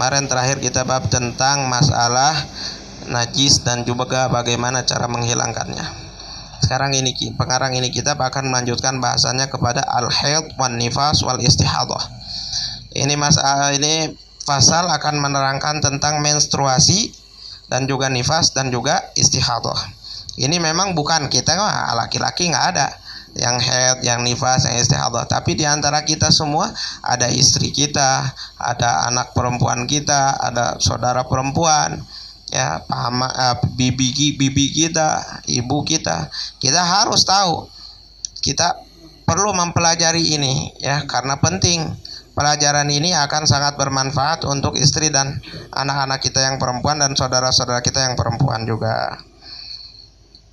Kemarin terakhir kita bab tentang masalah najis dan juga bagaimana cara menghilangkannya. Sekarang ini pengarang ini kita akan melanjutkan bahasanya kepada al-haid wan nifas wal istihadah. Ini masalah ini pasal akan menerangkan tentang menstruasi dan juga nifas dan juga istihadah. Ini memang bukan kita laki-laki nggak ada yang haid, yang nifas, yang istihadah. Tapi di antara kita semua ada istri kita, ada anak perempuan kita, ada saudara perempuan, ya, bibi kita, ibu kita. Kita harus tahu. Kita perlu mempelajari ini, ya, karena penting. Pelajaran ini akan sangat bermanfaat untuk istri dan anak-anak kita yang perempuan dan saudara-saudara kita yang perempuan juga.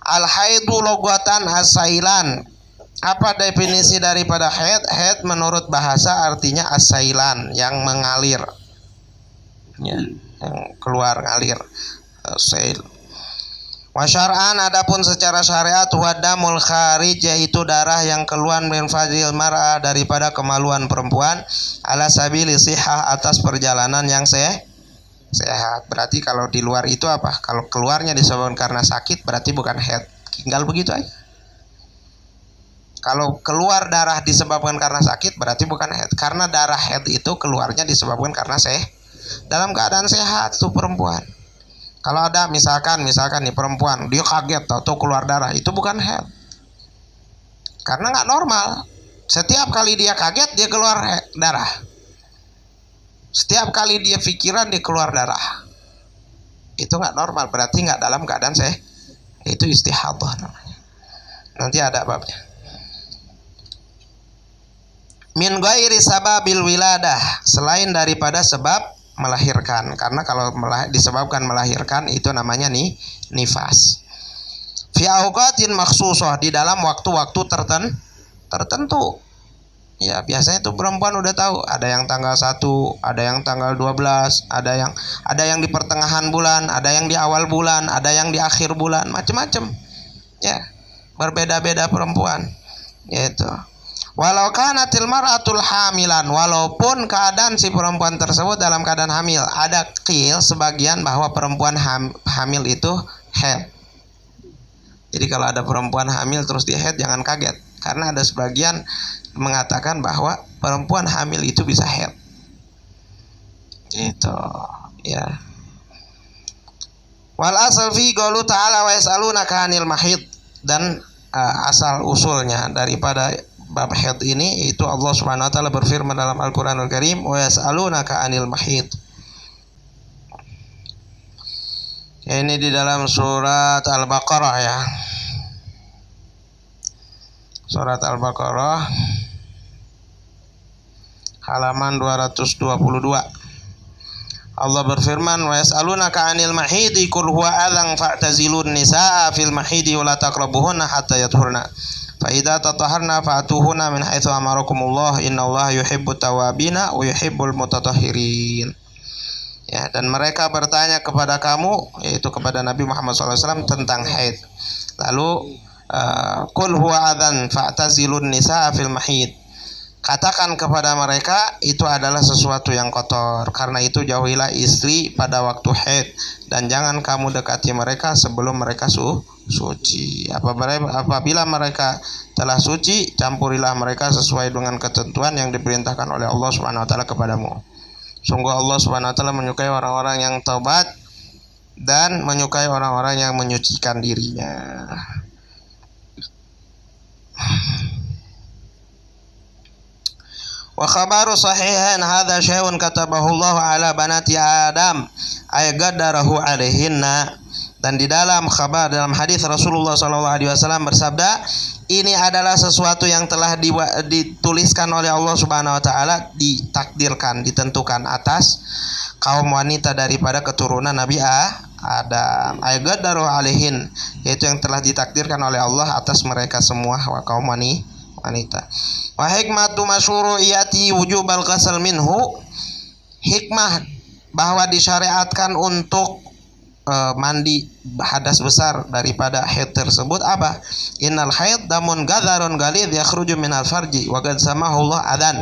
Al-haidu logatan as-sailan. Apa definisi daripada haid? Haid menurut bahasa artinya as-sailan, yang mengalir, ya, yang keluar ngalir, sail. Wa syar'an, adapun secara syariat, wadamul kharij, yaitu darah yang keluar min fadil mar'ah, daripada kemaluan perempuan, ala sabili sihah, atas perjalanan yang sehat. Berarti kalau di luar itu apa? Kalau keluarnya disebabkan karena sakit, berarti bukan haid. Tinggal begitu aja. Kalau keluar darah disebabkan karena sakit, berarti bukan haid. Karena darah haid itu keluarnya disebabkan karena dalam keadaan sehat tuh perempuan. Kalau ada misalkan nih perempuan, dia kaget atau keluar darah, itu bukan haid. Karena nggak normal. Setiap kali dia kaget, dia keluar darah. Setiap kali dia pikiran, dia keluar darah. Itu nggak normal, berarti nggak dalam keadaan sehat. Itu istihadah namanya. Nanti ada babnya. Min ghairi sababil wiladah, selain daripada sebab melahirkan. Karena kalau disebabkan melahirkan itu namanya nifas. Fi auqatin makhsusah, di dalam waktu-waktu tertentu. Ya, biasanya itu perempuan udah tahu, ada yang tanggal 1, ada yang tanggal 12, ada yang di pertengahan bulan, ada yang di awal bulan, ada yang di akhir bulan, macam-macam. Ya, berbeda-beda perempuan. Yaitu. Walau kanatil mar'atul hamilan, walaupun keadaan si perempuan tersebut dalam keadaan hamil. Ada qil sebagian bahwa perempuan hamil itu haid. Jadi kalau ada perempuan hamil terus dia haid, jangan kaget. Karena ada sebagian mengatakan bahwa perempuan hamil itu bisa haid. Itu, ya. Wal asal fi qaulu ta'ala wa yas'alunaka 'anil mahid, dan asal usulnya daripada bab haid ini itu Allah Subhanahu wa taala berfirman dalam Al-Qur'anul Karim, wa yas'alunaka 'anil mahid. Ini di dalam surat Al-Baqarah, ya. Surat Al-Baqarah halaman 222. Allah berfirman, wa yas'alunaka 'anil mahidi qul huwa adzan fa'tazilun nisaa fil mahidi wa la taqrabuhunna hatta yathurna. Fa idza tatahharna fa'tuhunna min haitsu amarakumullah innallaha yuhibbut tawwabina wa yuhibbul mutatahhirin. Ya, dan mereka bertanya kepada kamu, yaitu kepada Nabi Muhammad SAW, tentang haid. Lalu qul huwa adzan fa'tazilun nisaa fil mahid. Katakan kepada mereka itu adalah sesuatu yang kotor. Karena itu jauhilah istri pada waktu haid, dan jangan kamu dekati mereka sebelum mereka suci. Apabila mereka telah suci, campurilah mereka sesuai dengan ketentuan yang diperintahkan oleh Allah Subhanahu wa taala kepadamu. Sungguh Allah Subhanahu wa taala menyukai orang-orang yang taubat dan menyukai orang-orang yang menyucikan dirinya. Wa khabaru sahihan hadza syai'un katabahu Allah ala banati Adam ay qaddarahu alaihinna. Dan di dalam khabar, dalam hadis Rasulullah SAW bersabda, ini adalah sesuatu yang telah dituliskan oleh Allah Subhanahu wa taala, ditakdirkan, ditentukan atas kaum wanita daripada keturunan Nabi Adam. Ay qaddarahu alaihin, yaitu yang telah ditakdirkan oleh Allah atas mereka semua, kaum wanita. Wa hikmatu masyru'iyati wujubal ghusl minhu, hikmah bahwa disyariatkan untuk mandi hadas besar daripada haid tersebut apa? Innal haid damun gadharun ghalidh yakhruju minal farji wa qad samahu Allah adan.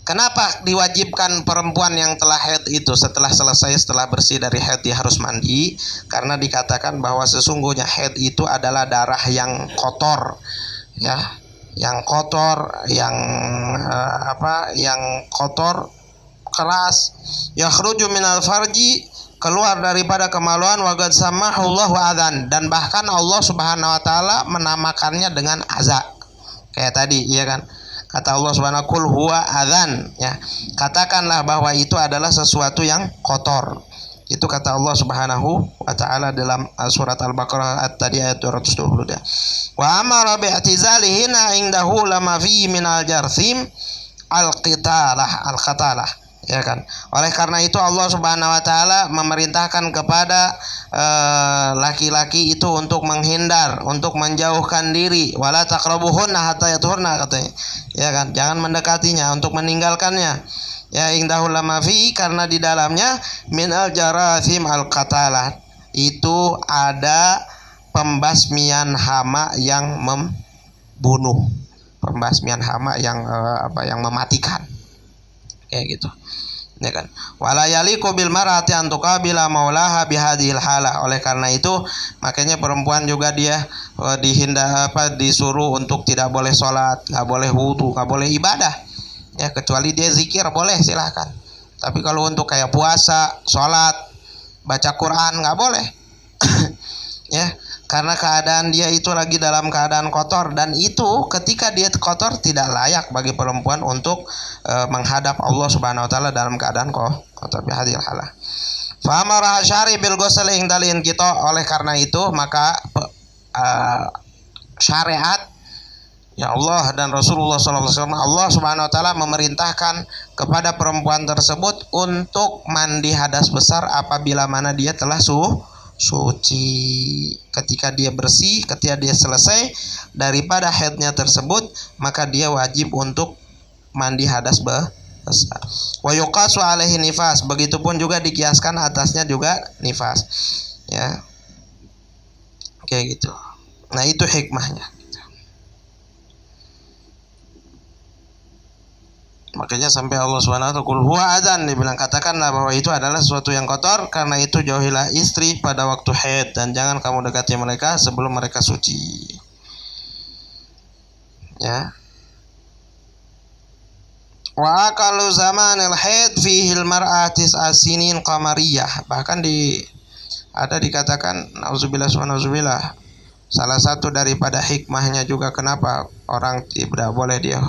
Kenapa diwajibkan perempuan yang telah haid itu setelah bersih dari haid dia harus mandi? Karena dikatakan bahwa sesungguhnya haid itu adalah darah yang kotor, ya, yang kotor, yang kotor keras. Yakhruju minal farji, keluar daripada kemaluan, wa qad samahullahu adzan, dan bahkan Allah Subhanahu wa taala menamakannya dengan azza. Kayak tadi, iya kan? Kata Allah Subhanahu kul huwa adzan, ya. Katakanlah bahwa itu adalah sesuatu yang kotor. Itu kata Allah Subhanahu wa taala dalam surat Al-Baqarah tadi ayat 222. Wa amara bi'tizalihina indahu lama fi minal jarthim al-qatalah. Ya kan. Oleh karena itu Allah Subhanahu wa taala memerintahkan kepada laki-laki itu untuk menghindar, untuk menjauhkan diri, wala taqrabuhunna hatta yatuhurna, katanya. Ya kan, jangan mendekatinya, untuk meninggalkannya. Ya, indahu lama fi, karena di dalamnya minal jarathim al-qatalah, itu ada pembasmian hama yang membunuh, pembasmian hama yang yang mematikan. Kayak gitu, ya kan. Wala yaliqu bil mar'ati an tuqabila maulaha bihadhil halah. Oleh karena itu makanya perempuan juga dia disuruh untuk tidak boleh sholat, nggak boleh wudu, nggak boleh ibadah, ya, kecuali dia zikir boleh, silahkan. Tapi kalau untuk kayak puasa, sholat, baca Quran nggak boleh. Ya, karena keadaan dia itu lagi dalam keadaan kotor, dan itu ketika dia kotor tidak layak bagi perempuan untuk menghadap Allah Subhanahu wa taala dalam keadaan kotor bihadil halah. Fa amara syari bil ghusl indalin kita. Oleh karena itu maka syariat, ya, Allah dan Rasulullah SAW, Allah Subhanahu wa taala memerintahkan kepada perempuan tersebut untuk mandi hadas besar apabila mana dia telah suci. Ketika dia bersih, ketika dia selesai daripada haidnya tersebut, maka dia wajib untuk mandi hadas besar. Wa yuqasu alaihi nifas, begitupun juga dikiaskan atasnya juga nifas, ya, kayak gitu. Nah, itu hikmahnya. Makanya sampai Allah SWT kul huwa adzan, dibilang katakanlah bahwa itu adalah sesuatu yang kotor, karena itu jauhilah istri pada waktu haid dan jangan kamu dekati mereka sebelum mereka suci. Ya. Wa aqallu zamanil haid fihi al-mar'atis as-sinin qamariyah. Bahkan ada dikatakan nauzubillah subhanallah, salah satu daripada hikmahnya juga kenapa orang tidak boleh dia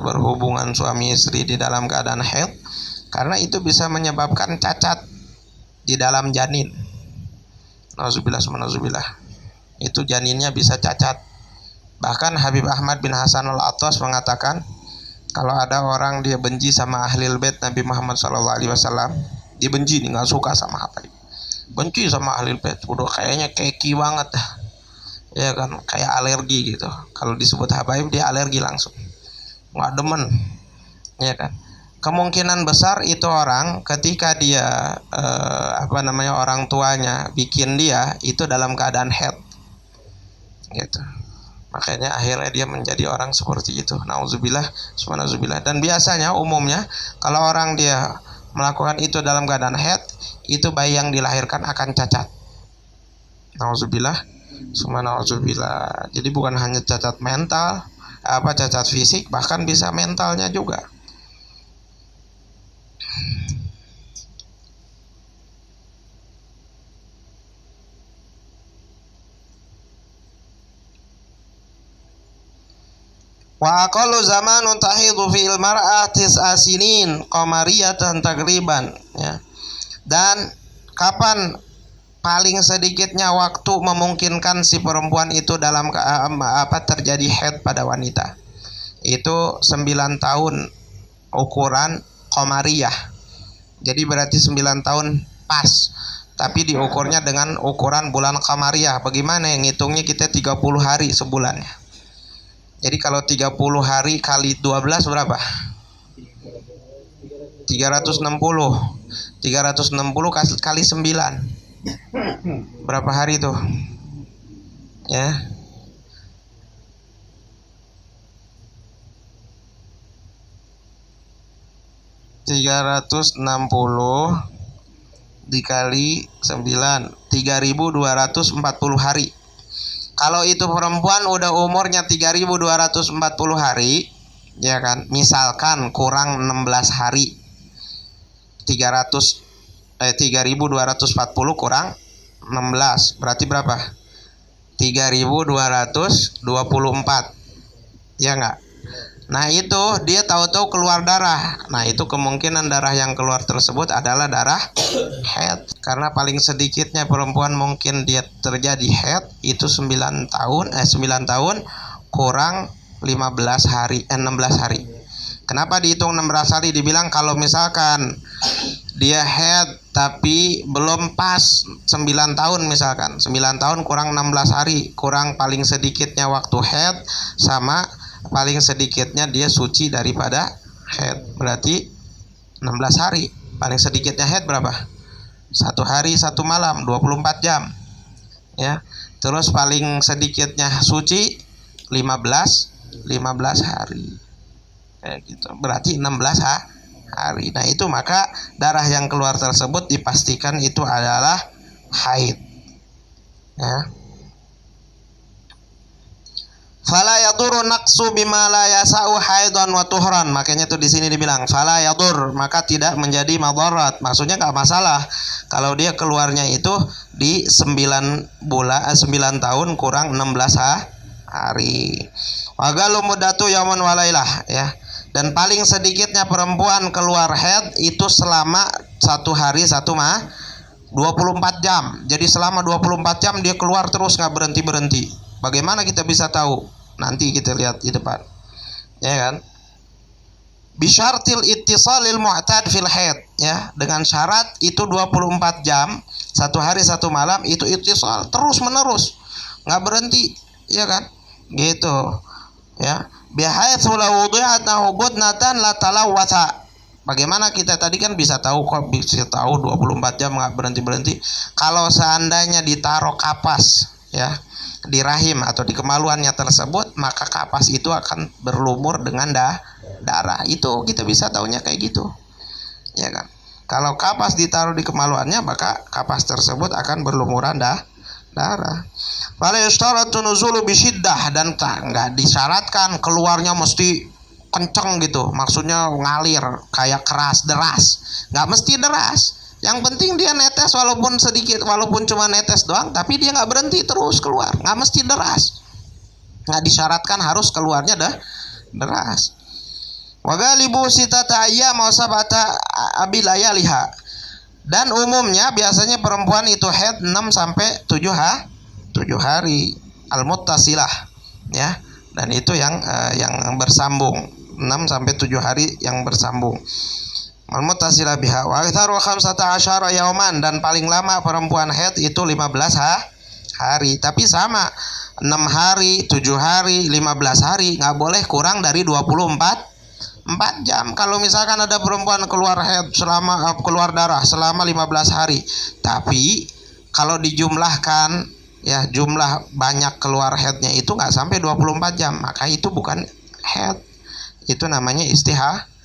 berhubungan suami istri di dalam keadaan haid, karena itu bisa menyebabkan cacat di dalam janin. Nauzubillah, itu janinnya bisa cacat. Bahkan Habib Ahmad bin Hasan al-Attas mengatakan kalau ada orang dia benci sama ahlul bait Nabi Muhammad SAW, dia benci, nggak suka sama apa, benci sama ahlul bait, udah kayaknya keki banget, ya kan, kayak alergi gitu. Kalau disebut habaib dia alergi langsung, nggak demen, ya kan. Kemungkinan besar itu orang ketika dia orang tuanya bikin dia itu dalam keadaan haid, gitu. Makanya akhirnya dia menjadi orang seperti itu. Nauzubillah, subhanallah. Dan biasanya umumnya kalau orang dia melakukan itu dalam keadaan haid, itu bayi yang dilahirkan akan cacat. Nauzubillah, subhanallah. Jadi bukan hanya cacat mental, cacat fisik, bahkan bisa mentalnya juga. Wa aqallu zamanun tahidu fil mar'atis asinin qamariyatan taqriban, ya. Dan kapan paling sedikitnya waktu memungkinkan si perempuan itu dalam terjadi haid pada wanita? Itu 9 tahun ukuran qamariyah. Jadi berarti 9 tahun pas. Tapi diukurnya dengan ukuran bulan qamariyah. Bagaimana yang ngitungnya? Kita 30 hari sebulannya. Jadi kalau 30 hari kali 12 berapa? 360. 360 kali 9. Berapa hari tuh? Ya. . 360 360 dikali 9, 3240 hari. Kalau itu perempuan udah umurnya 3240 hari, ya kan? Misalkan kurang 16 hari. 3240 kurang 16 berarti berapa? 3224. Ya enggak? Nah itu dia tahu-tahu keluar darah. Nah itu kemungkinan darah yang keluar tersebut adalah darah haid. Karena paling sedikitnya perempuan mungkin dia terjadi haid itu 9 tahun kurang 16 hari. Kenapa dihitung 16 hari? Dibilang kalau misalkan dia haid tapi belum pas 9 tahun misalkan. 9 tahun kurang 16 hari, kurang paling sedikitnya waktu haid sama paling sedikitnya dia suci daripada haid, berarti 16 hari. Paling sedikitnya haid berapa? 1 hari 1 malam 24 jam ya. Terus paling sedikitnya suci 15 hari kayak gitu, berarti 16 hari. Nah itu maka darah yang keluar tersebut dipastikan itu adalah haid ya. Fala yadurru naqsu bima la yasau haidan wa tuhran. Makanya tuh di sini dibilang fala yadur, maka tidak menjadi madarat. Maksudnya enggak masalah kalau dia keluarnya itu di 9 tahun kurang 16 hari. Wa galu muddatu yauman wa lailah ya. Dan paling sedikitnya perempuan keluar haid itu selama 1 hari 24 jam. Jadi selama 24 jam dia keluar terus enggak berhenti-berhenti. Bagaimana kita bisa tahu? Nanti kita lihat di depan. Ya kan? Bisyartil ittisalil mu'tad fil haid ya, dengan syarat itu 24 jam, 1 hari 1 malam itu ittisal terus menerus, enggak berhenti, ya kan? Gitu. Ya. Bihaitsu law wudi'athu budnatan la talawwatha. Bagaimana kita tadi kan bisa tahu, kok bisa tahu 24 jam enggak berhenti-berhenti? Kalau seandainya ditaruh kapas ya di rahim atau di kemaluannya tersebut, maka kapas itu akan berlumur dengan darah. Itu kita bisa tahunya kayak gitu, ya kan? Kalau kapas ditaruh di kemaluannya, maka kapas tersebut akan berlumuran darah. Fala yashtaratu nuzulu bisyiddah, dan enggak disyaratkan keluarnya mesti kenceng gitu, maksudnya ngalir kayak keras deras, enggak mesti deras. Yang penting dia netes walaupun sedikit, walaupun cuma netes doang, tapi dia nggak berhenti terus keluar, nggak mesti deras, nggak disyaratkan harus keluarnya deras. Wagalibu sitata ayyam wa sab'ata abilayaliha. Dan umumnya biasanya perempuan itu haid 6 sampai 7 hari al-muttasilah ya. Dan itu yang bersambung, 6 sampai 7 hari yang bersambung. Al-muttasilah biha wa aktsaru 15 yauman, dan paling lama perempuan haid itu 15 hari. Tapi sama 6 hari, 7 hari, 15 hari, enggak boleh kurang dari 24 jam. Kalau misalkan ada perempuan keluar haid keluar darah selama 15 hari, tapi kalau dijumlahkan ya jumlah banyak keluar haidnya itu enggak sampai 24 jam, maka itu bukan haid. Itu namanya istihadah.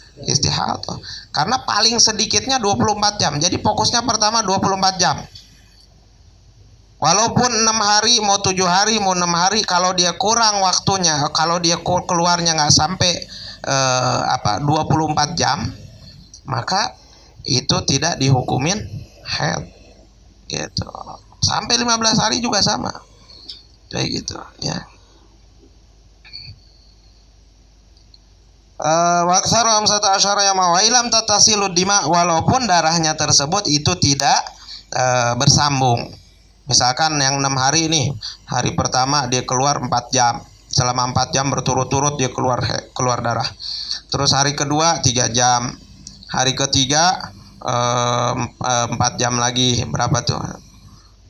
Karena paling sedikitnya 24 jam. Jadi fokusnya pertama 24 jam. Walaupun 6 hari, mau 7 hari, mau 6 hari, kalau dia kurang waktunya, kalau dia keluarnya nggak sampai 24 jam, maka itu tidak dihukumin haid. Gitu. Sampai 15 hari juga sama. Kayak gitu, ya. Waksaram satu asyara yang mawailam tatasilu dima, walaupun darahnya tersebut itu tidak bersambung. Misalkan yang 6 hari ini, hari pertama dia keluar 4 jam, selama 4 jam berturut-turut dia keluar darah. Terus hari kedua 3 jam, hari ketiga 4 jam lagi, berapa tuh?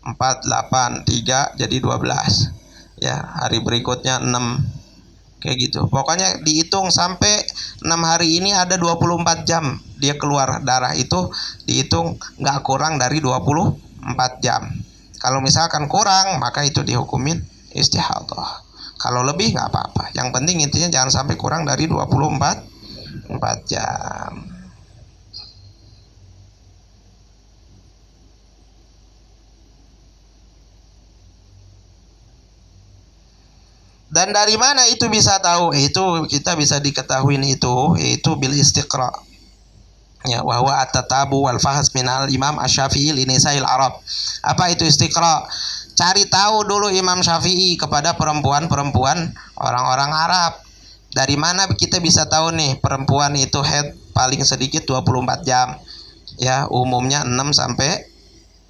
4, 8, 3 jadi 12. Ya, hari berikutnya 6. Kayak gitu. Pokoknya dihitung sampai 6 hari ini ada 24 jam dia keluar darah, itu dihitung nggak kurang dari 24 jam. Kalau misalkan kurang, maka itu dihukumin istihadah. Kalau lebih nggak apa-apa. Yang penting intinya jangan sampai kurang dari 24 jam. Dan dari mana itu bisa tahu? Itu kita bisa diketahui itu bil istiqra. Ya, wa huwa at-tatabu wal fahs min al-Imam Asy-Syafi'i li nisa'il Arab. Apa itu istiqra? Cari tahu dulu Imam Syafi'i kepada perempuan-perempuan orang-orang Arab. Dari mana kita bisa tahu nih perempuan itu haid paling sedikit 24 jam. Ya, umumnya 6 sampai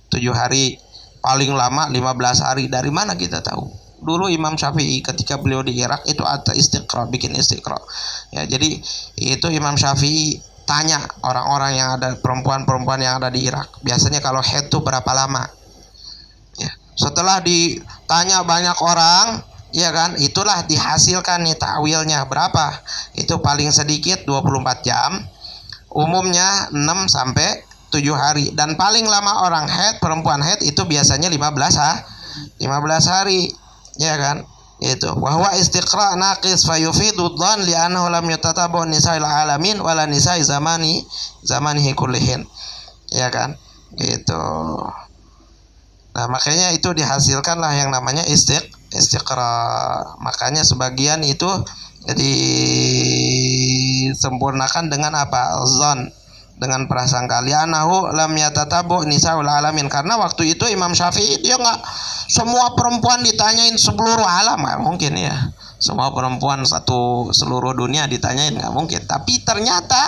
7 hari. Paling lama 15 hari. Dari mana kita tahu? Dulu Imam Syafi'i ketika beliau di Irak itu ada istiqra, bikin istiqra. Ya, jadi itu Imam Syafi'i tanya orang-orang yang ada, perempuan-perempuan yang ada di Irak. Biasanya kalau haid itu berapa lama? Ya. Setelah ditanya banyak orang, ya kan, itulah dihasilkan nih takwilnya berapa. Itu paling sedikit 24 jam. Umumnya 6 sampai 7 hari. Dan paling lama orang haid, perempuan haid itu biasanya 15 hari. Ya kan, itu bahwa istiqra naqis fayufidu dhan li'annahu lam yatatabu nisa'il alamin wala nisa'i zamanihi kullihin. Ya kan, gitu. Nah, makanya itu dihasilkanlah yang namanya istiqra. Makanya sebagian itu disempurnakan dengan apa? Zon, dengan prasangka li'annahu lam yatatabu nisa'ul alamin. Karena waktu itu Imam Syafi'i dia enggak semua perempuan ditanyain seluruh alam, nggak mungkin ya. Semua perempuan seluruh dunia ditanyain, nggak mungkin. Tapi ternyata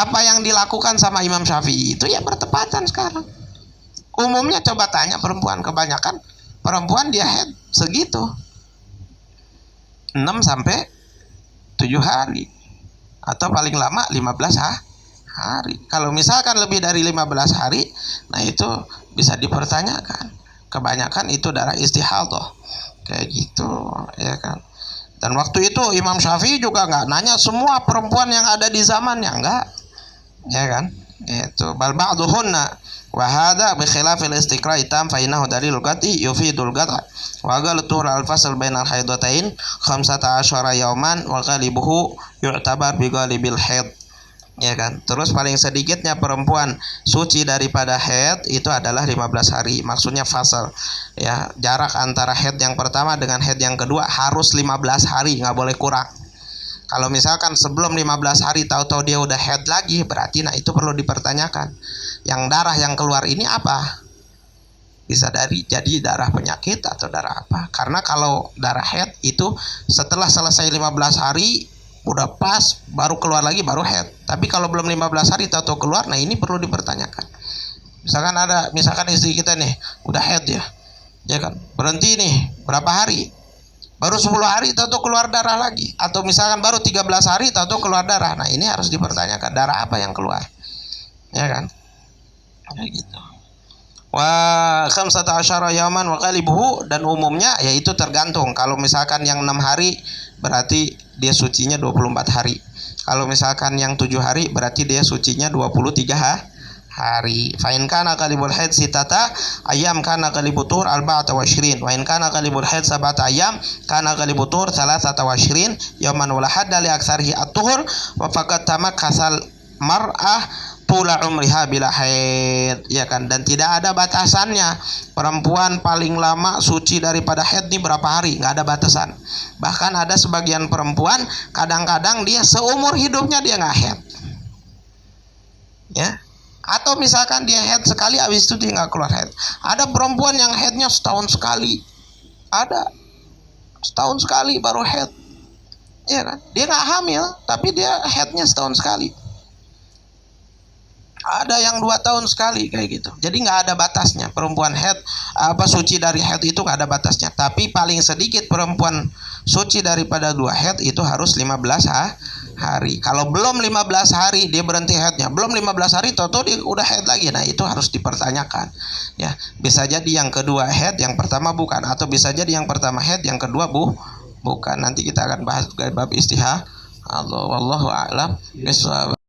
apa yang dilakukan sama Imam Syafi'i itu ya bertepatan sekarang. Umumnya coba tanya perempuan, kebanyakan perempuan dia haid segitu 6 sampai 7 hari atau paling lama 15 hari. Kalau misalkan lebih dari 15 hari, nah itu bisa dipertanyakan. Kebanyakan itu darah istihadah kayak gitu, ya kan. Dan waktu itu Imam Syafi'i juga nggak nanya semua perempuan yang ada di zamannya, enggak, ya kan. Itu bal ba'duhunna wa hadza bi khilafil istiqra tam fa innahu dalilul qati yufidul qata wa ghalatuhu al fasl bainal haidatain 15 yauman wa ghalibuhu yu'tabar bi ghalibil haid. Ya kan. Terus paling sedikitnya perempuan suci daripada haid itu adalah 15 hari. Maksudnya fasal. Ya, jarak antara haid yang pertama dengan haid yang kedua harus 15 hari, nggak boleh kurang. Kalau misalkan sebelum 15 hari tahu-tahu dia udah haid lagi, berarti nah itu perlu dipertanyakan. Yang darah yang keluar ini apa? Bisa jadi darah penyakit atau darah apa? Karena kalau darah haid itu setelah selesai 15 hari udah pas baru keluar lagi baru haid. Tapi kalau belum 15 hari tahu keluar, nah ini perlu dipertanyakan. Misalkan istri kita nih udah haid ya kan, berhenti nih berapa hari, baru 10 hari tahu keluar darah lagi, atau misalkan baru 13 hari tahu keluar darah. Nah ini harus dipertanyakan darah apa yang keluar, ya kan, kayak gitu. Wa 15 yaman wa qalibuhu, dan umumnya yaitu tergantung. Kalau misalkan yang 6 hari berarti dia sucinya 24 hari. Kalau misalkan yang 7 hari berarti dia sucinya 23 hari. Fa in kana qalibul haid sitata ayyam kana qalibut tuhur 24 wa in kana qalibul haid 7 ayyam kana qalibut tuhur 23 yawman wala hadda li aktsarihi at-tuhur wa faqat tamakkasal mar'ah tula umriha bila haid, ya kan. Dan tidak ada batasannya perempuan paling lama suci daripada haid ini berapa hari, nggak ada batasan. Bahkan ada sebagian perempuan kadang-kadang dia seumur hidupnya dia nggak haid, ya. Atau misalkan dia haid sekali habis itu dia nggak keluar haid. Ada perempuan yang haidnya setahun sekali, ada setahun sekali baru haid, ya kan. Dia nggak hamil tapi dia haidnya setahun sekali. Ada yang 2 tahun sekali kayak gitu. Jadi nggak ada batasnya. Perempuan haid suci dari haid itu nggak ada batasnya. Tapi paling sedikit perempuan suci daripada 2 haid itu harus 15 hari. Kalau belum 15 hari dia berhenti haidnya, belum 15 hari toto dia udah haid lagi. Nah itu harus dipertanyakan. Ya, bisa jadi yang kedua haid, yang pertama bukan, atau bisa jadi yang pertama haid, yang kedua bukan. Nanti kita akan bahas bab istihadah. Allah wallahu a'lam bishawab.